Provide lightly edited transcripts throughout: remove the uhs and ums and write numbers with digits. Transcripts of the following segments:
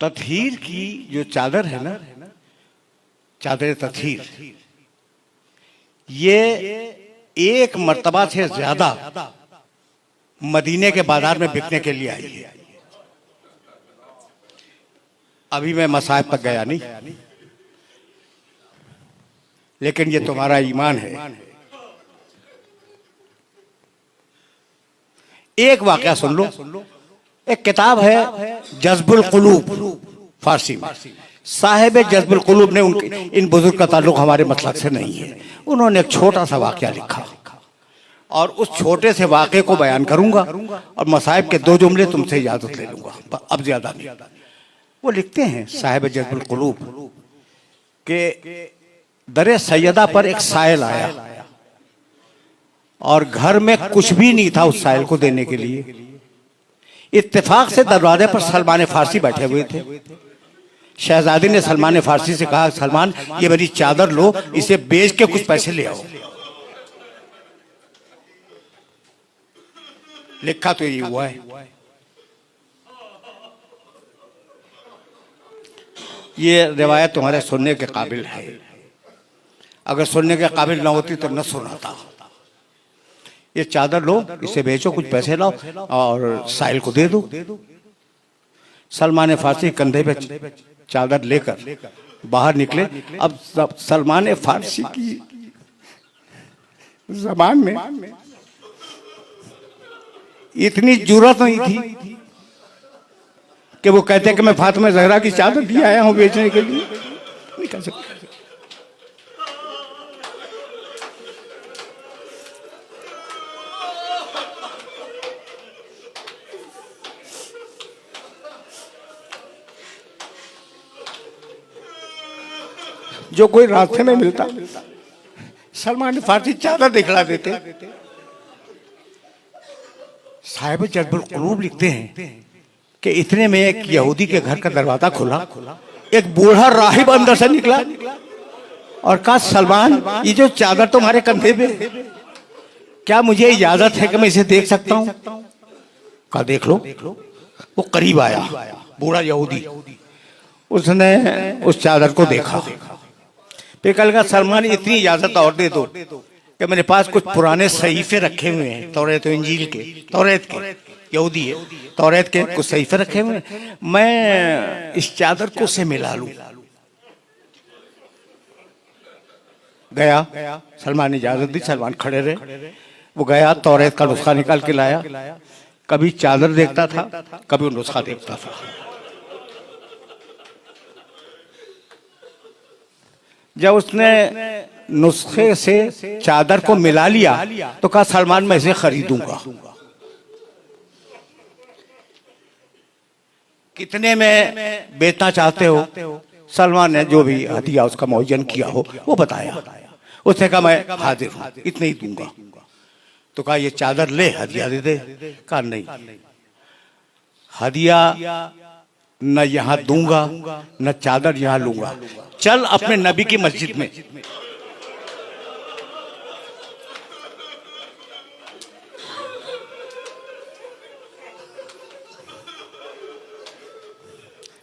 तत्हीर की जो चादर है ना, चादर तत्हीर, ये एक मर्तबा से ज्यादा मदीने के बाजार में बिकने के लिए आई है। अभी मैं मसाहिब तक गया नहीं, लेकिन ये तुम्हारा ईमान है। एक वाकया सुन लो। एक किताब है जज्बुल कुलूब, फारसी में। साहिब जज्बुल कुलूब ने उनके इन बुजुर्ग का ताल्लुक हमारे मसलक से नहीं है। उन्होंने एक छोटा सा वाकया लिखा और उस छोटे से वाकये को बयान करूंगा और मसाहिब के 2 जुमले तुमसे इजाजत ले लूंगा, अब ज्यादा नहीं। वो लिखते हैं साहिब जज्बुल कुलूब के दरे सैयदा पर एक साइल आया और घर में कुछ भी नहीं था उस साइल को देने के लिए। इत्तेफाक से दरवाजे पर सलमान फारसी बैठे हुए थे। शहजादी ने सलमान फारसी से कहा, सलमान ये मेरी चादर लो, इसे बेच के कुछ पैसे ले आओ। लिखा तो ये हुआ है। ये रिवायत तुम्हारे सुनने के काबिल है। अगर सुनने के काबिल ना होती तो न सुनाता। ये चादर लो, इसे बेचो, कुछ पैसे लाओ और साहिल को दे दो। सलमान फारसी कंधे पे चादर लेकर बाहर निकले। अब सलमान फारसी की ज़बान में इतनी जुर्रत नहीं थी कि वो कहते कि मैं फातिमा ज़हरा की चादर भी आया हूं बेचने के लिए। नहीं कह सकते। जो कोई रास्ते में मिलता सलमान फारसी चादर दिखला देते। साहिब जज्बुल कुलूब लिखते हैं कि इतने में एक यहूदी के घर का दरवाजा खुला। एक बूढ़ा राहिब अंदर से निकला और कहा, सलमान ये जो चादर तुम्हारे कंधे पे, क्या मुझे इजाजत है कि मैं इसे देख सकता हूं? कहा देख लो। वो करीब आया, बूढ़ा यहूदी। उसने उस चादर को देखा। फिर कहा, सलमान इतनी इजाजत और दे दो कि मेरे पास कुछ पुराने सहीफे रखे हुए हैं, तौरात इंजील के, तौरात के, यहूदी है, तौरात के कुछ सहीफे रखे हुए हैं, मैं इस चादर को से मिला लूं। गया, सलमान ने इजाजत दी, सलमान खड़े रहे। वो गया, तौरात का नुस्खा निकाल के लाया। कभी चादर देखता था, कभी नुस्खा देखता था। जब उसने नुस्खे से चादर को मिला लिया तो कहा, सलमान मैं इसे खरीदूंगा। कितने में बेचना चाहते हो? सलमान ने जो भी हदिया उसका मुअय्यन किया हो वो बताया। उसने कहा मैं हाजिर हूं, इतने ही दूंगा। तो कहा ये चादर ले, हदिया दे दे। कहा नहीं, हदिया न यहां दूंगा न चादर यहां लूंगा। चल अपने नबी की मस्जिद में।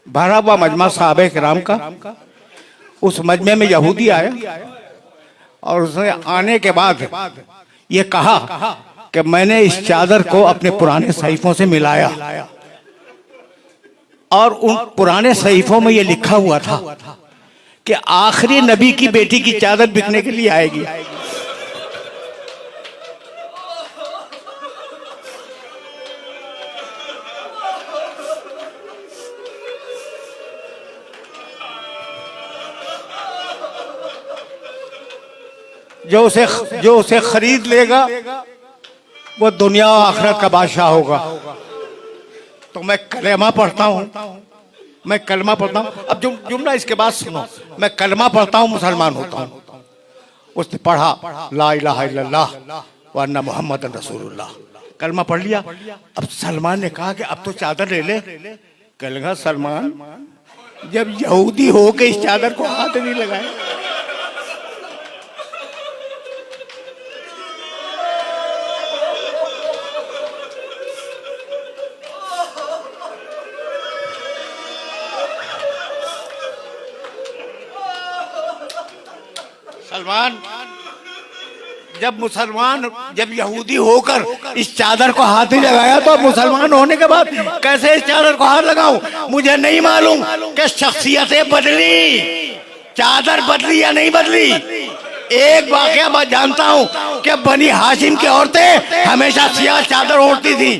भरा हुआ मजमा सहाबे किराम का। उस मजमे में यहूदी आया और उसने आने के बाद ये कहा कि मैंने इस चादर को अपने पुराने सहीफों से मिलाया और उन पुराने सहीफों में ये लिखा हुआ था कि आखिरी नबी की बेटी की चादर बिकने के लिए आएगी। जो उसे खरीद लेगा वो दुनिया और आखिरत का बादशाह होगा। तो मैं कलेमा पढ़ता हूँ, मैं कलमा पढ़ता हूँ। अब जुमला इसके बाद सुनो, मैं कलमा पढ़ता हूँ, मुसलमान होता हूँ। उसने पढ़ा ला इलाहा इल्लल्लाह व अन्ना मुहम्मदन रसूलुल्लाह, कलमा पढ़ लिया। अब सलमान ने कहा कि अब तो चादर ले ले। कहने लगा, सलमान जब यहूदी हो के इस चादर को हाथ नहीं लगाए। सलमान, जब यहूदी होकर इस चादर को हाथ नहीं लगाया तो मुसलमान होने के बाद कैसे इस चादर को हाथ लगाऊं? मुझे नहीं मालूम कि शख्सियतें बदली, चादर बदली या नहीं बदली। एक वाकया मैं जानता हूं कि बनी हाशिम की औरतें हमेशा सियाह चादर ओढ़ती थी।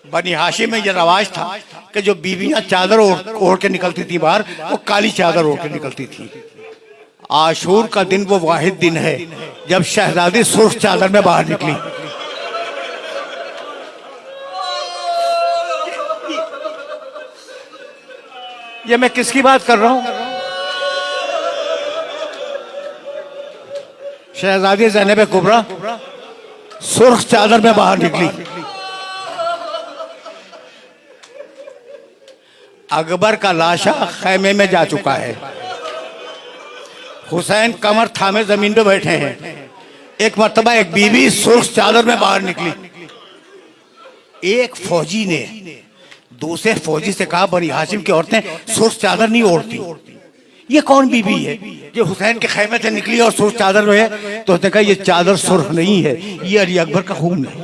बनी हाशिम में यह रवाज था कि जो बीवियां चादर ओढ़ के निकलती थी बाहर, वो काली चादर ओढ़ के निकलती थी। आशूर का दिन वो वाहिद दिन है जब शहजादी सुर्ख चादर में बाहर निकली। ये मैं किसकी बात कर रहा हूं? शहजादी ज़ैनब कुबरा सुर्ख चादर में बाहर निकली। अकबर का लाशा खैमे में जा चुका है। हुसैन कमर थामे जमीन पे बैठे हैं। एक मर्तबा एक बीवी सुर्ख चादर में बाहर निकली। एक फौजी ने दूसरे फौजी से कहा, बनी हाशिम की औरतें सुर्ख चादर नहीं ओढ़ती, ये कौन बीवी है जो हुसैन के खैमे से निकली और सुर्ख चादर में है? तो उसने कहा, ये चादर सुर्ख नहीं है, ये अली अकबर का खून है।